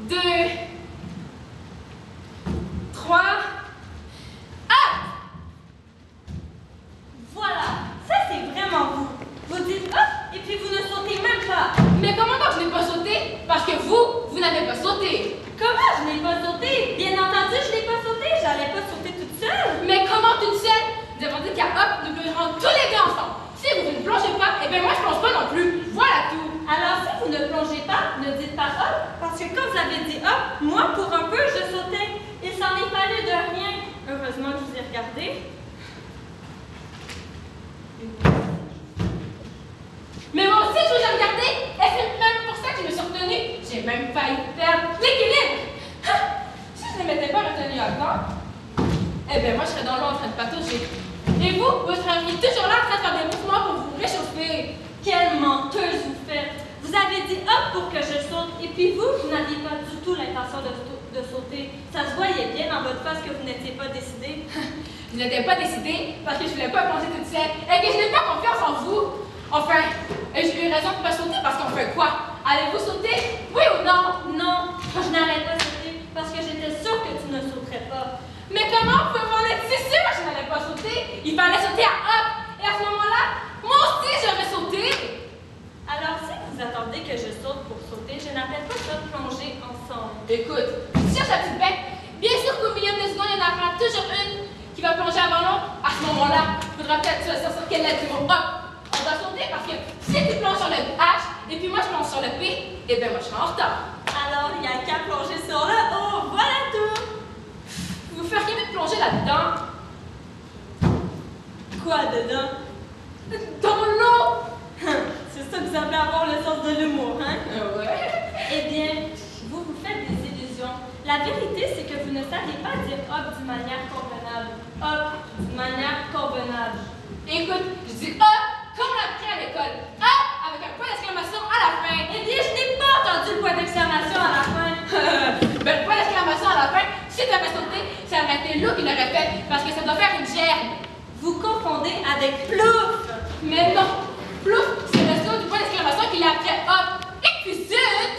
2, 3, hop! Voilà, ça c'est vraiment vous. Vous dites hop et puis vous ne sautez même pas. Mais comment donc je n'ai pas sauté? Parce que vous n'avez pas sauté. Comment je n'ai pas sauté? Bien entendu, je n'ai pas sauté. J'allais pas sauter toute seule. Mais comment toute seule? Nous avons dit qu'à hop, nous plongerons tous les deux ensemble. Si vous ne plongez pas, eh bien moi je plonge pas non plus. Voilà tout. Alors si vous ne plongez pas, ne dites pas hop, parce que quand vous avez dit hop, moi pour un peu je sautais. Il s'en est fallu de rien. Heureusement que je vous ai regardé. Mais moi aussi je vous ai regardé. Et c'est même pour ça que je me suis retenue. J'ai même failli perdre l'équilibre. Si je ne m'étais pas retenue à temps, eh bien moi je serais dans l'eau en train de patauger. Et vous seriez toujours là en train de faire des mouvements pour vous réchauffer. Quelle menteuse vous faites! Vous avez dit hop pour que je saute, et puis vous n'aviez pas du tout l'intention de sauter. Ça se voyait bien dans votre face que vous n'étiez pas décidé. Je n'étais pas décidée parce que je ne voulais pas plonger toute seule et que je n'ai pas confiance en vous. Enfin, j'ai eu raison de ne pas sauter parce qu'on fait quoi? Allez-vous sauter? Oui ou non? Non, je n'allais pas sauter parce que j'étais sûre que tu ne sauterais pas. Mais comment pouvez-vous en être si sûr que je n'allais pas sauter? Il fallait sauter à hop. Et à ce moment-là, moi aussi j'aurais sauté. Alors si vous attendez que je saute pour sauter, je n'appelle pas ça plonger ensemble. Écoute, tu cherches la petite bête. Bien sûr qu'au milieu de secondes, il y en aura toujours une qui va plonger avant l'autre. À ce moment-là, il faudra peut-être choisir sur quelle lettre du mot hop. On doit sauter parce que si tu plonges sur le H et puis moi je plonge sur le P, eh bien moi je serai en retard. Alors il n'y a qu'à plonger sur le haut, voilà tout. Vous feriez mieux de plonger là-dedans. Quoi dedans? Dans l'eau. C'est ça que vous appelez avoir le sens de l'humour, hein? Ouais. Eh bien, vous vous faites des illusions. La vérité, c'est que vous ne savez pas dire hop d'une manière convenable. Hop d'une manière convenable. Écoute, je dis hop comme on l'a appris à l'école. Hop avec un point d'exclamation à la fin. Eh bien, je n'ai pas entendu le point d'exclamation à la fin. Ben, le point d'exclamation à la fin, si tu avais sauté, ça aurait été l'eau qui l'aurait fait parce que ça doit faire une gerbe. Vous confondez avec plouf. Mais non, plouf, c'est le son du point d'exclamation qu'il a après hop. Et puis zut!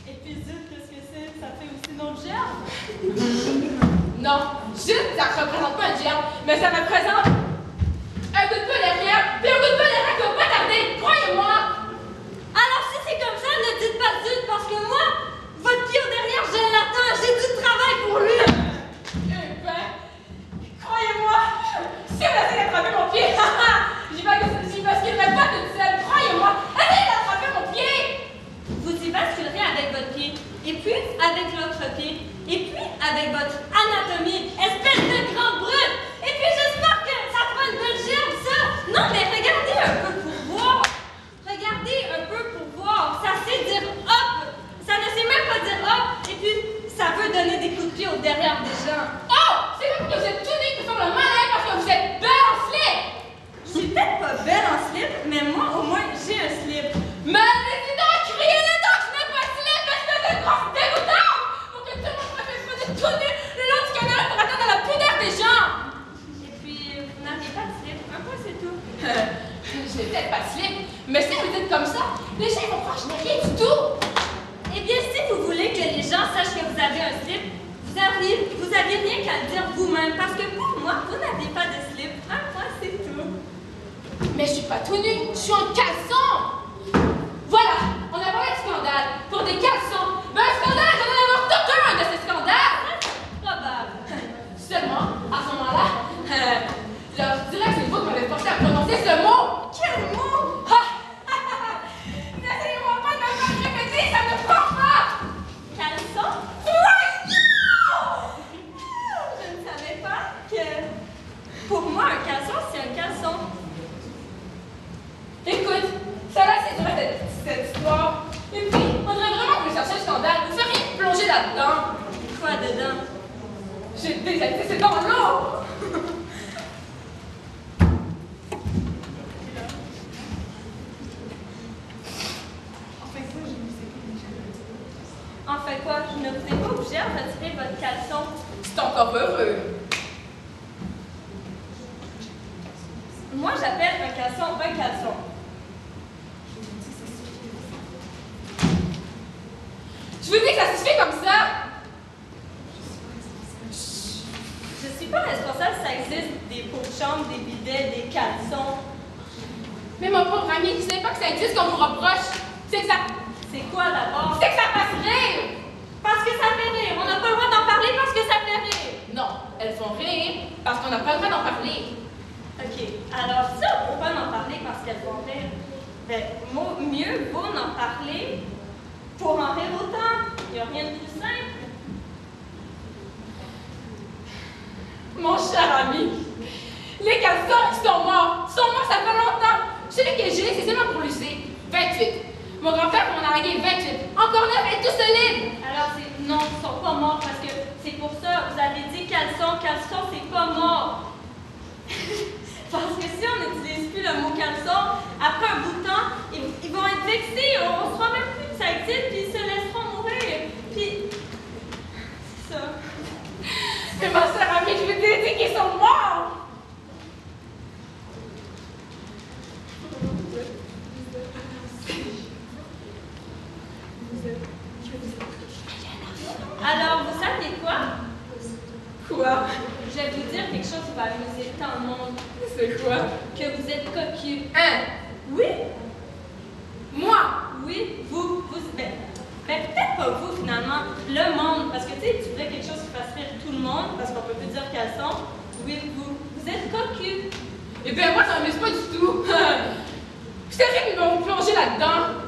Et puis zut, qu'est-ce que c'est? Ça fait aussi notre gerbe? Non, zut, ça ne représente pas une gerbe, mais ça représente un coup de peau derrière, puis un coup de peau derrière qui va pas tarder, croyez-moi! Alors si c'est comme ça, ne dites pas zut, parce que moi, votre pied au derrière, je l'attends, j'ai du travail pour lui. Eh ben, croyez-moi, si vous essayez d'attraper mon pied, j'y basculerai pas toute seule, croyez-moi, essayez d'attraper mon pied! Vous y basculerez avec votre pied, et puis avec l'autre pied, et puis avec votre anatomie, espèce de grande brute. Et puis j'espère que ça fera une belle gerbe, ça. Non, mais regardez un peu pour voir. Regardez un peu pour voir. Ça sait dire hop. Ça ne sait même pas dire hop. Et puis, ça veut donner des coups de pied au derrière des gens. Oh! C'est même que vous êtes tous nus qui font le malin parce que vous êtes belle en slip! Je suis peut-être pas belle en slip, mais moi, au moins, j'ai un slip. Mais dis donc, criez-le donc, je n'ai pas de slip, espèce de grosse dégoûtante! Pour que tout le monde me fasse passer tout nu le long du canal pour attendre la pudeur des gens! Et puis, vous n'avez pas de slip. Un peu, c'est tout. Je n'ai peut-être pas de slip, mais si vous dites comme ça, les gens vont croire que je n'ai rien du tout! Eh bien, si vous voulez que les gens sachent que vous avez un slip, vous aviez rien qu'à le dire vous-même, parce que pour moi, vous n'avez pas de slip. Un point, c'est tout. Mais je suis pas tout nu, je suis en caleçon! Voilà, on a parlé de scandale. Pour des caleçons, ben un scandale, j'en ai avoir tout un de ces scandales! Probable. Seulement, à ce moment-là, je dirais que c'est vous qui m'avez forcé à prononcer ce mot! Quel mot? N'essayez-moi pas de me faire répéter, ça ne prend pas! Caleçon? Oui! Je ne savais pas que... Pour moi, un caleçon, c'est un caleçon. Écoute, ça va, c'est duré cette histoire. Et puis, on dirait vraiment que vous cherchez le scandale. Vous feriez plonger là-dedans. Quoi dedans? J'ai désaxé, c'est dans l'eau! En fait quoi? Je ne vous ai pas obligé à retirer votre caleçon. C'est encore heureux. Moi, j'appelle un caleçon un caleçon. Je vous dis que ça suffit comme ça. chambre, des bidets, des caleçons. Mais mon pauvre ami, tu sais pas que ça existe qu'on nous reproche. C'est que ça... C'est quoi d'abord? C'est que ça fasse rire! Parce que ça fait rire. On n'a pas le droit d'en parler parce que ça fait rire. Non, elles font rire parce qu'on n'a pas le droit d'en parler. OK. Alors, si on ne peut pas en parler parce qu'elles font rire, ben, mieux vaut en parler pour en rire autant. Il n'y a rien de plus simple. Mon cher ami, les caleçons, ils sont morts. Ils sont morts, ça fait longtemps. Celui que j'ai, c'est seulement pour Lucie. 28. Mon grand-père m'en a largué 28. Encore 9 et tout solide. Alors, non, ils ne sont pas morts parce que c'est pour ça. Vous avez dit caleçon, c'est pas mort. Parce que si on n'utilise plus le mot caleçon, après un bout de temps, ils vont être vexés. On ne se rend même plus que ça existe, puis ils se laisseront mourir. Puis, c'est ça. Mais ma sœur amie, je veux te dire qu'ils sont morts. Alors, vous savez quoi? Quoi? Je vais vous dire quelque chose qui va amuser tant le monde. C'est quoi? Que vous êtes cocu. Hein? Oui? Moi? Oui, vous ben, peut-être pas vous finalement, le monde, parce que tu sais, tu voudrais quelque chose qui fasse rire tout le monde, parce qu'on peut plus dire qu'elles sont. Oui, vous êtes cocu. Eh bien, moi, ça m'amuse pas du tout. Je t'ai qu'ils vont me plonger là-dedans.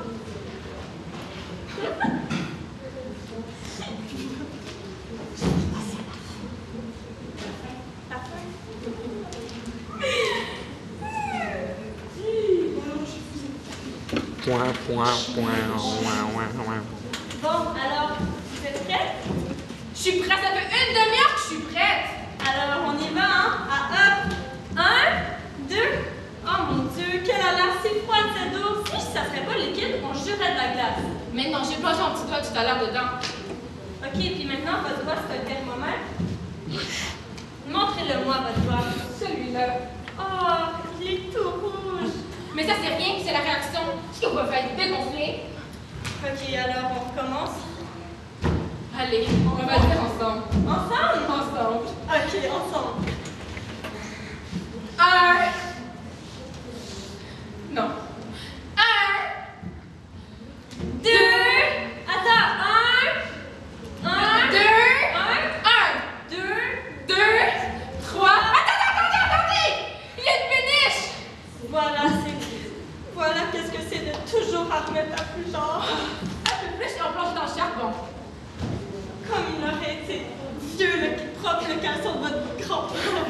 Bon, alors, vous êtes prêts? Je suis prête, ça fait une demi-heure que je suis prête. Alors, on y va, hein? À 1, 2. Oh mon Dieu, qu'elle a l'air si froide cette eau. Si ça serait pas liquide, on jurerait de la glace. Mais non, j'ai plongé un petit doigt tout à l'heure dedans. OK, puis maintenant, votre doigt, c'est un thermomètre. Montrez-le-moi, votre doigt. Celui-là. Oh, il est tout rouge. Mais ça, c'est rien, c'est la réaction. Ce qu'on va faire dégonfler. OK, alors, on recommence. Allez, on va le faire ensemble. Ensemble? Ensemble. OK, ensemble. 1. Non. 1. 2. Attends, 1, 2. 1. 2. 3. Attendez! Il y a une péniche! Voilà qu'est-ce que c'est de toujours à remettre à plus genre. Un peu plus et on plonge dans le charbon. Comme il aurait été vieux, propre le caleçon de votre grand-père.